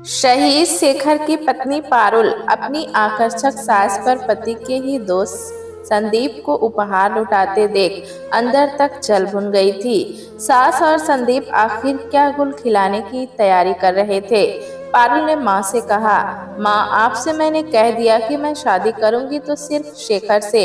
शहीद शेखर की पत्नी पारुल अपनी आकर्षक सास पर पति के ही दोस्त संदीप को उपहार लुटाते देख अंदर तक जल भुन गई थी। सास और संदीप आखिर क्या गुल खिलाने की तैयारी कर रहे थे। पारुल ने माँ से कहा, माँ आपसे मैंने कह दिया कि मैं शादी करूंगी तो सिर्फ शेखर से।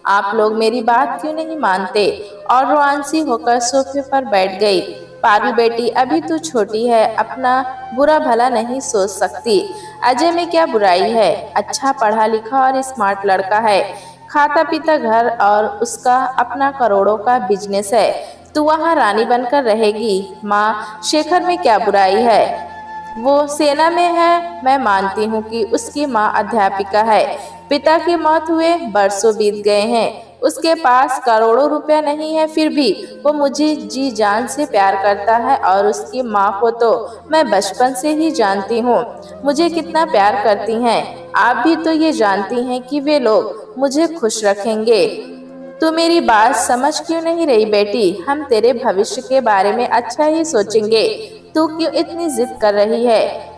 आप लोग मेरी बात क्यों नहीं मानते? और रोआंसी होकर सोफे पर बैठ गई। पारुल बेटी अभी तू छोटी है, अपना बुरा भला नहीं सोच सकती। अजय में क्या बुराई है? अच्छा पढ़ा लिखा और स्मार्ट लड़का है, खाता पीता घर और उसका अपना करोड़ों का बिजनेस है। तू वहाँ रानी बनकर रहेगी। माँ शेखर में क्या बुराई है? वो सेना में है, मैं मानती हूँ कि उसकी माँ अध्यापिका है। पिता की मौत हुए बरसों बीत गए हैं, उसके पास करोड़ों रुपया नहीं है, फिर भी वो मुझे जी जान से प्यार करता है। और उसकी माँ को तो मैं बचपन से ही जानती हूँ, मुझे कितना प्यार करती हैं। आप भी तो ये जानती हैं कि वे लोग मुझे खुश रखेंगे। तू मेरी बात समझ क्यों नहीं रही बेटी? हम तेरे भविष्य के बारे में अच्छा ही सोचेंगे, तू क्यों इतनी जिद कर रही है?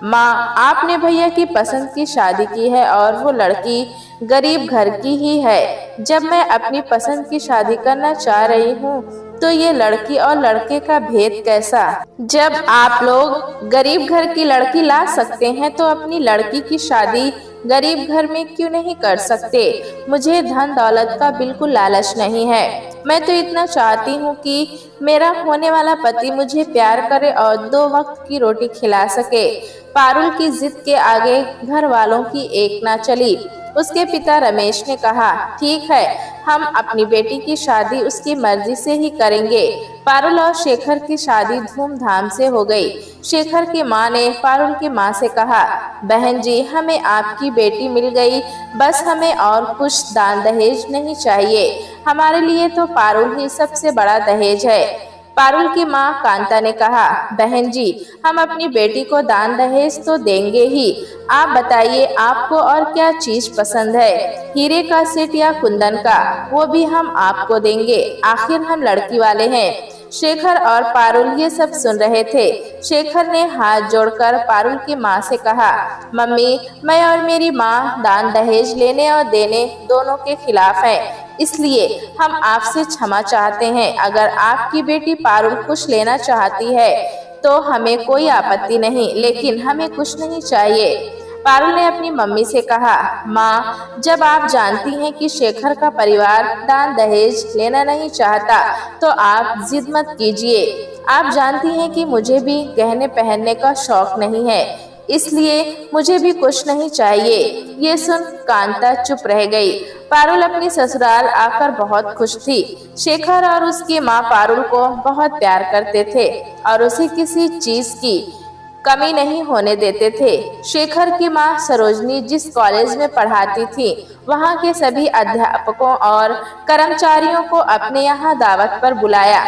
माँ आपने भैया की पसंद की शादी की है और वो लड़की गरीब घर की ही है। जब मैं अपनी पसंद की शादी करना चाह रही हूँ तो ये लड़की और लड़के का भेद कैसा? जब आप लोग गरीब घर की लड़की ला सकते हैं तो अपनी लड़की की शादी गरीब घर में क्यों नहीं कर सकते? मुझे धन दौलत का बिल्कुल लालच नहीं है। मैं तो इतना चाहती हूँ कि मेरा होने वाला पति मुझे प्यार करे और 2 वक्त की रोटी खिला सके। पारुल की जिद के आगे घर वालों की एक ना चली। उसके पिता रमेश ने कहा, ठीक है, हम अपनी बेटी की शादी उसकी मर्जी से ही करेंगे। पारुल और शेखर की शादी धूमधाम से हो गई। शेखर की माँ ने पारुल की माँ से कहा, बहन जी हमें आपकी बेटी मिल गई, बस हमें और कुछ दान दहेज नहीं चाहिए। हमारे लिए तो पारुल ही सबसे बड़ा दहेज है। पारुल की माँ कांता ने कहा, बहन जी हम अपनी बेटी को दान दहेज तो देंगे ही। आप बताइए आपको और क्या चीज पसंद है? हीरे का सेट या कुंदन का? वो भी हम आपको देंगे, आखिर हम लड़की वाले हैं। शेखर और पारुल ये सब सुन रहे थे। शेखर ने हाथ जोड़कर पारुल की माँ से कहा, मम्मी मैं और मेरी माँ दान दहेज लेने और देने दोनों के खिलाफ हैं, इसलिए हम आपसे क्षमा चाहते हैं। अगर आपकी बेटी पारुल कुछ लेना चाहती है तो हमें कोई आपत्ति नहीं, लेकिन हमें कुछ नहीं चाहिए। पारुल ने अपनी मम्मी से कहा, माँ जब आप जानती हैं कि शेखर का परिवार दान दहेज लेना नहीं चाहता तो आप जिद मत कीजिए। आप जानती हैं कि मुझे भी गहने पहनने का शौक नहीं है, इसलिए मुझे भी कुछ नहीं चाहिए। ये सुन कांता चुप रह गई। पारुल अपनी ससुराल आकर बहुत खुश थी। शेखर और उसकी माँ पारुल को बहुत प्यार करते थे और उसे किसी चीज की कमी नहीं होने देते थे। शेखर की माँ सरोजनी जिस कॉलेज में पढ़ाती थी, वहाँ के सभी अध्यापकों और कर्मचारियों को अपने यहाँ दावत पर बुलाया,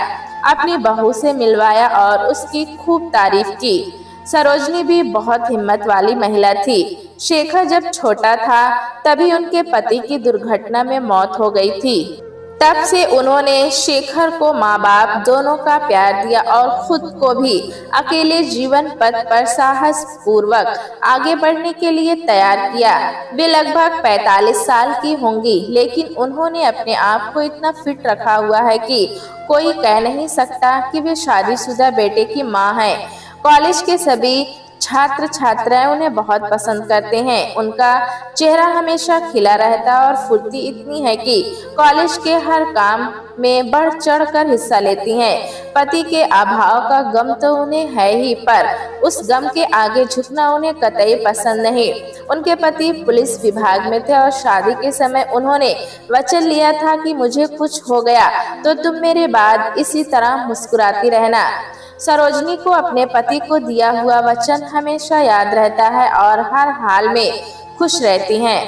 अपनी बहू से मिलवाया और उसकी खूब तारीफ की। सरोजनी भी बहुत हिम्मत वाली महिला थी। शेखर जब छोटा था तभी उनके पति की दुर्घटना में मौत हो गई थी। तब से उन्होंने शेखर को माँ बाप दोनों का प्यार दिया और खुद को भी अकेले जीवन पथ पर साहस पूर्वक आगे बढ़ने के लिए तैयार किया। वे लगभग 45 साल की होंगी, लेकिन उन्होंने अपने आप को इतना फिट रखा हुआ है कि कोई कह नहीं सकता कि वे शादीशुदा बेटे की माँ हैं। कॉलेज के सभी छात्र छात्राएं उन्हें बहुत पसंद करते हैं। उनका चेहरा हमेशा खिला रहता है और फुर्ती इतनी है कि कॉलेज के हर काम में बढ़ चढ़ कर हिस्सा लेती हैं। पति के अभाव का गम तो उन्हें है ही, पर उस गम के आगे झुकना उन्हें कतई पसंद नहीं। उनके पति पुलिस विभाग में थे और शादी के समय उन्होंने वचन लिया था कि मुझे कुछ हो गया तो तुम मेरे बाद इसी तरह मुस्कुराती रहना। सरोजनी को अपने पति को दिया हुआ वचन हमेशा याद रहता है और हर हाल में खुश रहती हैं।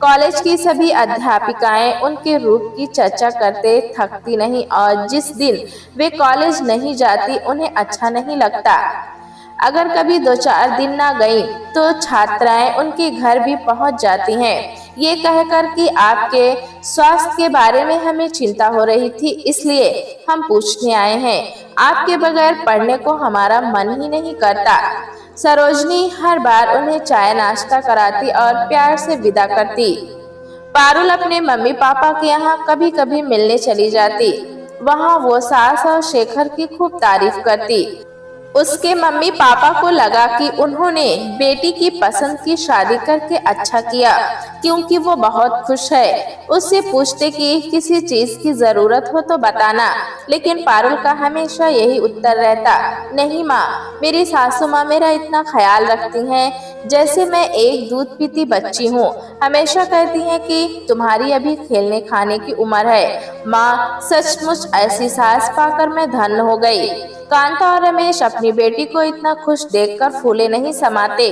कॉलेज की सभी अध्यापिकाएं उनके रूप की चर्चा करते थकती नहीं और जिस दिन वे कॉलेज नहीं जाती उन्हें अच्छा नहीं लगता। अगर कभी 2-4 दिन ना गई तो छात्राएं उनके घर भी पहुंच जाती हैं, ये कहकर कि आपके स्वास्थ्य के बारे में हमें चिंता हो रही थी, इसलिए हम पूछने आए हैं। आपके बगैर पढ़ने को हमारा मन ही नहीं करता। सरोजनी हर बार उन्हें चाय नाश्ता कराती और प्यार से विदा करती। पारुल अपने मम्मी पापा के यहाँ कभी कभी मिलने चली जाती। वहाँ वो सास और शेखर की खूब तारीफ करती। उसके मम्मी पापा को लगा कि उन्होंने बेटी की पसंद की शादी करके अच्छा किया, क्योंकि वो बहुत खुश है। उससे पूछते कि किसी चीज की जरूरत हो तो बताना, लेकिन पारुल का हमेशा यही उत्तर रहता, नहीं माँ, मेरी सासू माँ मेरा इतना ख्याल रखती हैं जैसे मैं एक दूध पीती बच्ची हूँ। हमेशा कहती हैं कि तुम्हारी अभी खेलने खाने की उम्र है। माँ, सचमुच ऐसी सास पाकर मैं धन्य हो गई। कांता और रमेश अपनी बेटी को इतना खुश देखकर फूले नहीं समाते।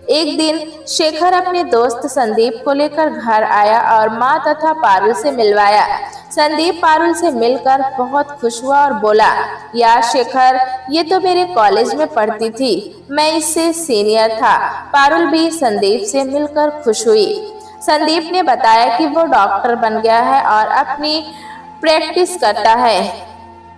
एक दिन शेखर अपने दोस्त संदीप को लेकर घर आया और माँ तथा पारुल से मिलवाया। संदीप पारुल से मिलकर बहुत खुश हुआ और बोला, यार शेखर, ये तो मेरे कॉलेज में पढ़ती थी, मैं इससे सीनियर था। पारुल भी संदीप से मिलकर खुश हुई। संदीप ने बताया कि वो डॉक्टर बन गया है और अपनी प्रैक्टिस करता है।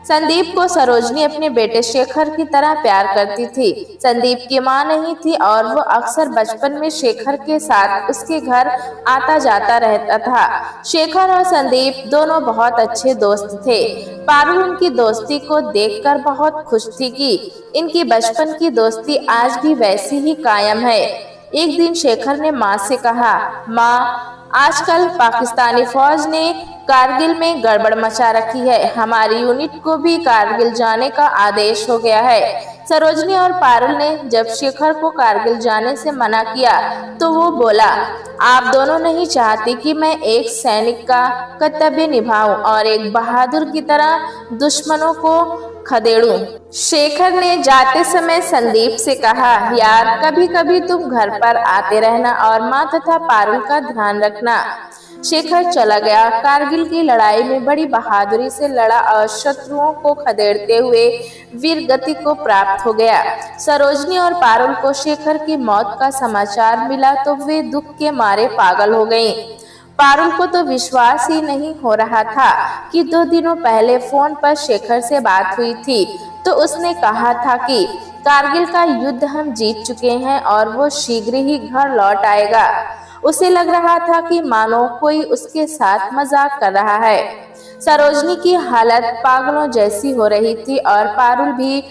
संदीप को सरोजनी अपने बेटे शेखर की तरह प्यार करती थी। संदीप की मां नहीं थी और वो अक्सर बचपन में शेखर के साथ उसके घर आता जाता रहता था। शेखर और संदीप दोनों बहुत अच्छे दोस्त थे। पारुल उनकी दोस्ती को देखकर बहुत खुश थी कि इनकी बचपन की दोस्ती आज भी वैसी ही कायम है। एक दिन शेखर ने माँ से कहा, माँ, आजकल पाकिस्तानी फौज ने कारगिल में गड़बड़ मचा रखी है। हमारी यूनिट को भी कारगिल जाने का आदेश हो गया है। सरोजनी और पारुल ने जब शेखर को कारगिल जाने से मना किया तो वो बोला, आप दोनों नहीं चाहती कि मैं एक सैनिक का कर्तव्य निभाऊं और एक बहादुर की तरह दुश्मनों को खदेड़ूं। शेखर ने जाते समय संदीप से कहा, यार कभी कभी तुम घर पर आते रहना और माँ तथा पारुल का ध्यान रखना। शेखर चला गया। कारगिल की लड़ाई में बड़ी बहादुरी से लड़ा और शत्रुओं को खदेड़ते हुए वीर गति को प्राप्त हो गया। सरोजनी और पारुल को शेखर की मौत का समाचार मिला तो वे दुख के मारे पागल हो गईं। पारुल को तो विश्वास ही नहीं हो रहा था कि 2 दिनों पहले फोन पर शेखर से बात हुई थी तो उसने कहा था कि कारगिल का युद्ध हम जीत चुके हैं और वो शीघ्र ही घर लौट आएगा। उसे लग रहा था कि मानो कोई उसके साथ मजाक कर रहा है। सरोजनी की हालत पागलों जैसी हो रही थी और पारुल भी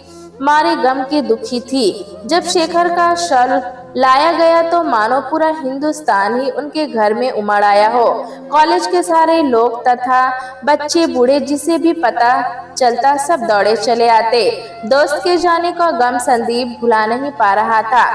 मारे गम की दुखी थी। जब शेखर का शव लाया गया तो मानो पूरा हिंदुस्तान ही उनके घर में उमड़ आया हो। कॉलेज के सारे लोग तथा बच्चे बूढ़े जिसे भी पता चलता सब दौड़े चले आते। दोस्त के जाने का गम संदीप भुला नहीं पा रहा था,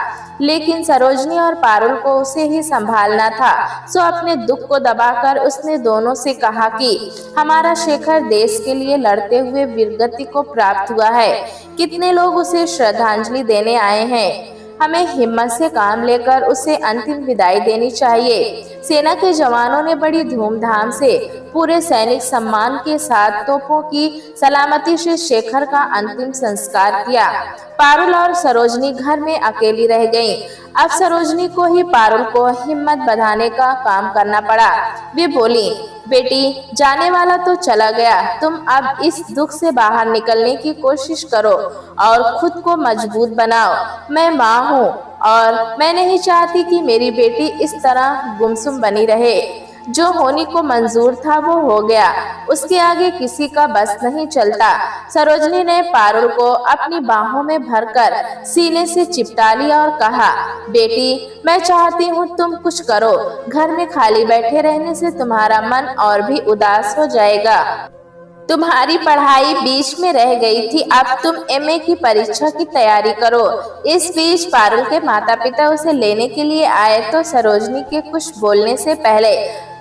लेकिन सरोजनी और पारुल को उसे ही संभालना था। सो अपने दुख को दबाकर उसने दोनों से कहा कि हमारा शेखर देश के लिए लड़ते हुए वीरगति को प्राप्त हुआ है। कितने लोग उसे श्रद्धांजलि देने आए हैं। हमें हिम्मत से काम लेकर उसे अंतिम विदाई देनी चाहिए। सेना के जवानों ने बड़ी धूमधाम से पूरे सैनिक सम्मान के साथ तोपों की सलामती से शेखर का अंतिम संस्कार किया। पारुल और सरोजनी घर में अकेली रह गईं। अब सरोजनी को ही पारुल को हिम्मत बढ़ाने का काम करना पड़ा। वे बोली, बेटी, जाने वाला तो चला गया, तुम अब इस दुख से बाहर निकलने की कोशिश करो और खुद को मजबूत बनाओ। मैं माँ हूँ और मैं नहीं चाहती कि मेरी बेटी इस तरह गुमसुम बनी रहे। जो होने को मंजूर था वो हो गया, उसके आगे किसी का बस नहीं चलता। सरोजनी ने पारुल को अपनी बाहों में भरकर सीने से चिपटा लिया और कहा, बेटी, मैं चाहती हूँ तुम कुछ करो। घर में खाली बैठे रहने से तुम्हारा मन और भी उदास हो जाएगा। तुम्हारी पढ़ाई बीच में रह गई थी, अब तुम एमए की परीक्षा की तैयारी करो। इस बीच पारुल के माता पिता उसे लेने के लिए आए तो सरोजनी के कुछ बोलने से पहले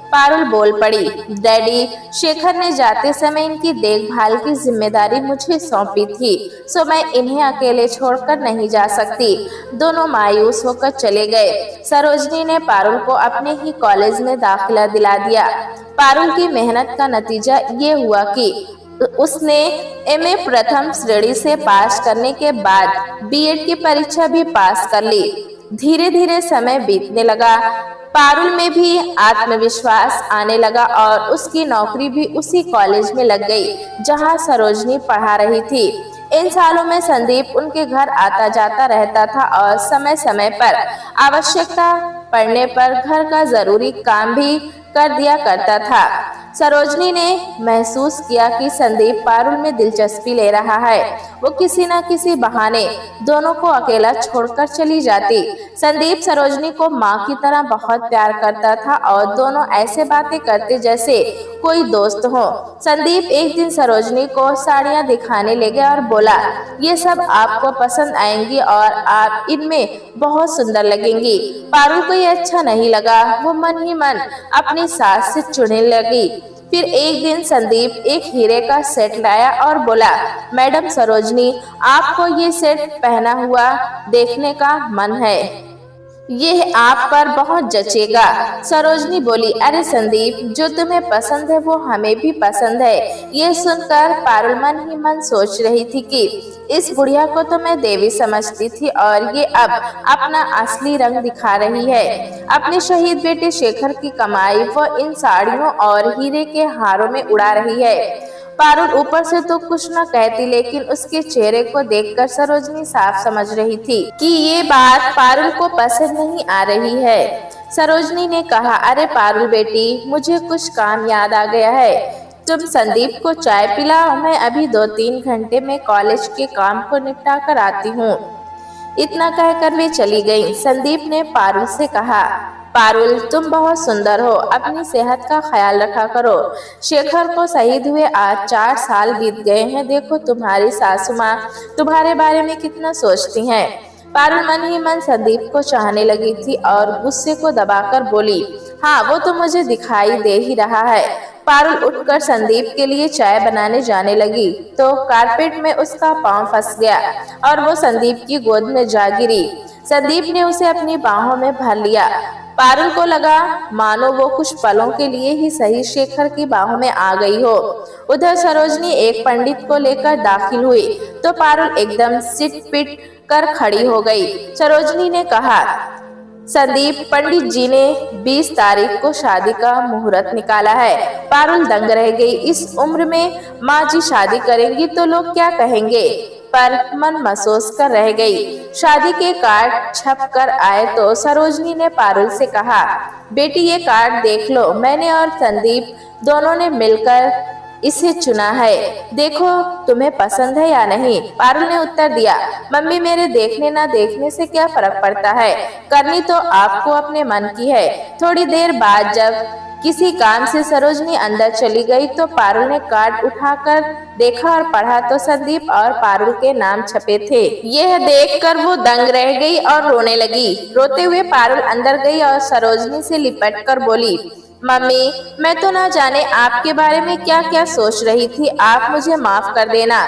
पारुल बोल पड़ी, डैडी, शेखर ने जाते समय इनकी देखभाल की जिम्मेदारी मुझे सौंपी थी, सो मैं इन्हें अकेले छोड़कर नहीं जा सकती। दोनों मायूस होकर चले गए। सरोजनी ने पारुल को अपने ही कॉलेज में दाखिला दिला दिया। पारुल की मेहनत का नतीजा ये हुआ कि उसने एमए प्रथम श्रेणी से पास करने के बाद बीएड की परीक्षा भी पास कर ली। धीरे धीरे समय बीतने लगा। पारुल में भी आत्मविश्वास आने लगा और उसकी नौकरी भी उसी कॉलेज में लग गई जहां सरोजनी पढ़ा रही थी। इन सालों में संदीप उनके घर आता जाता रहता था और समय समय पर आवश्यकता पड़ने पर घर का जरूरी काम भी कर दिया करता था। सरोजनी ने महसूस किया कि संदीप पारुल में दिलचस्पी ले रहा है। वो किसी न किसी बहाने दोनों को अकेला छोड़कर चली जाती। संदीप सरोजनी को माँ की तरह बहुत प्यार करता था और दोनों ऐसे बातें करते जैसे कोई दोस्त हो। संदीप एक दिन सरोजनी को साड़ियाँ दिखाने ले गया और बोला, ये सब आपको पसंद आएंगी और आप इनमें बहुत सुंदर लगेंगी। पारुल को ये अच्छा नहीं लगा। वो मन ही मन अपनी सास से चिढ़ने लगी। फिर एक दिन संदीप एक हीरे का सेट लाया और बोला, मैडम सरोजनी, आपको ये सेट पहना हुआ देखने का मन है, ये आप पर बहुत जचेगा। सरोजनी बोली, अरे संदीप, जो तुम्हें पसंद है वो हमें भी पसंद है। ये सुनकर पारुल मन ही मन सोच रही थी कि इस बुढ़िया को तो मैं देवी समझती थी और ये अब अपना असली रंग दिखा रही है। अपने शहीद बेटे शेखर की कमाई वो इन साड़ियों और हीरे के हारों में उड़ा रही है। पारुल ऊपर से तो कुछ न कहती, लेकिन उसके चेहरे को देखकर सरोजनी साफ समझ रही थी कि ये बात पारुल को पसंद नहीं आ रही है। सरोजनी ने कहा, अरे पारुल बेटी, मुझे कुछ काम याद आ गया है। तुम संदीप को चाय पिलाओ, मैं अभी 2-3 घंटे में कॉलेज के काम को निपटा कर आती हूँ। इतना कहकर वे चली गईं। संदीप ने पारुल से कहा, पारुल, तुम बहुत सुंदर हो, अपनी सेहत का ख्याल रखा करो। शेखर को शहीद हुए आज 4 साल बीत गए हैं। देखो तुम्हारी सासू माँ तुम्हारे बारे में कितना सोचती हैं। पारुल मन ही मन संदीप को चाहने लगी थी और गुस्से को दबाकर बोली, हाँ वो तो मुझे दिखाई दे ही रहा है। पारुल उठकर संदीप के लिए चाय बनाने जाने लगी तो कारपेट में उसका पांव फंस गया और वो संदीप की गोद में जा गिरी। संदीप ने उसे अपनी बाहों में भर लिया। पारुल को लगा मानो वो कुछ पलों के लिए ही सही शेखर की बाहों में आ गई हो। उधर सरोजनी एक पंडित को लेकर दाखिल हुई तो पारुल एकदम सिट पिट कर खड़ी हो गई। सरोजनी ने कहा, संदीप, पंडित जी ने 20 तारीख को शादी का मुहूर्त निकाला है। पारुल दंग रह गई। इस उम्र में माँ जी शादी करेंगी तो लोग क्या कहेंगे, पर मन महसूस कर रह गई। शादी के कार्ड छप कर आए तो सरोजनी ने पारुल से कहा, बेटी ये कार्ड देख लो, मैंने और संदीप दोनों ने मिलकर इसे चुना है, देखो तुम्हें पसंद है या नहीं। पारुल ने उत्तर दिया, मम्मी, मेरे देखने ना देखने से क्या फर्क पड़ता है, करनी तो आपको अपने मन की है। थोड़ी देर बाद जब किसी काम से सरोजनी अंदर चली गई तो पारुल ने कार्ड उठाकर देखा और पढ़ा तो संदीप और पारुल के नाम छपे थे। यह देखकर वो दंग रह गई और रोने लगी। रोते हुए पारुल अंदर गई और सरोजनी से लिपट कर बोली, मम्मी, मैं तो ना जाने आपके बारे में क्या क्या सोच रही थी, आप मुझे माफ कर देना।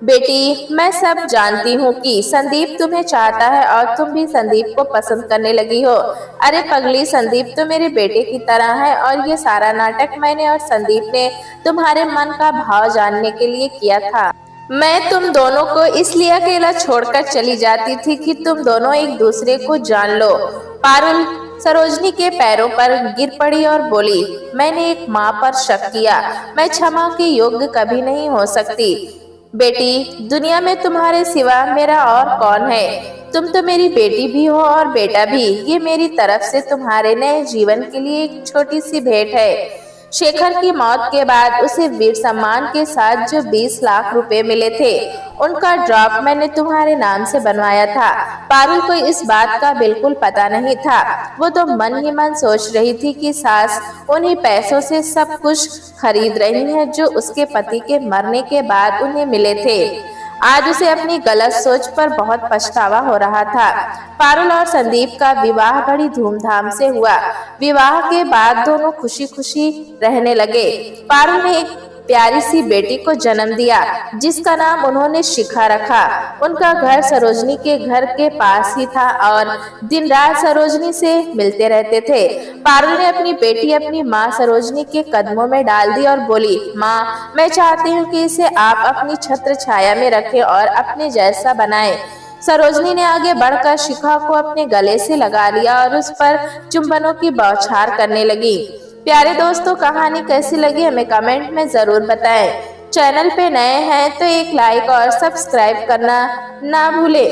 बेटी, मैं सब जानती हूँ कि संदीप तुम्हें चाहता है और तुम भी संदीप को पसंद करने लगी हो। अरे पगली, संदीप तो मेरे बेटे की तरह है और ये सारा नाटक मैंने और संदीप ने तुम्हारे मन का भाव जानने के लिए किया था। मैं तुम दोनों को इसलिए अकेला छोड़कर चली जाती थी कि तुम दोनों एक दूसरे को जान लो। पारुल सरोजनी के पैरों पर गिर पड़ी और बोली, मैंने एक माँ पर शक किया, मैं क्षमा के योग्य कभी नहीं हो सकती। बेटी, दुनिया में तुम्हारे सिवा मेरा और कौन है, तुम तो मेरी बेटी भी हो और बेटा भी। ये मेरी तरफ से तुम्हारे नए जीवन के लिए एक छोटी सी भेंट है। शेखर की मौत के बाद उसे वीर सम्मान के साथ जो 20 लाख रुपए मिले थे, उनका ड्राफ्ट मैंने तुम्हारे नाम से बनवाया था। पारुल को इस बात का बिल्कुल पता नहीं था। वो तो मन ही मन सोच रही थी कि सास उन्हीं पैसों से सब कुछ खरीद रही है जो उसके पति के मरने के बाद उन्हें मिले थे। आज उसे अपनी गलत सोच पर बहुत पछतावा हो रहा था। पारुल और संदीप का विवाह बड़ी धूमधाम से हुआ। विवाह के बाद दोनों खुशी खुशी रहने लगे। पारुल ने एक प्यारी सी बेटी को जन्म दिया जिसका नाम उन्होंने शिखा रखा। उनका घर सरोजनी के घर के पास ही था और दिन रात सरोजनी से मिलते रहते थे। पारुल ने अपनी बेटी अपनी माँ सरोजनी के कदमों में डाल दी और बोली, माँ, मैं चाहती हूँ कि इसे आप अपनी छत्र छाया में रखें और अपने जैसा बनाएं। सरोजनी ने आगे बढ़कर शिखा को अपने गले से लगा लिया और उस पर चुंबनों की बौछार करने लगी। प्यारे दोस्तों, कहानी कैसी लगी हमें कमेंट में जरूर बताएं। चैनल पे नए हैं तो एक लाइक और सब्सक्राइब करना ना भूले।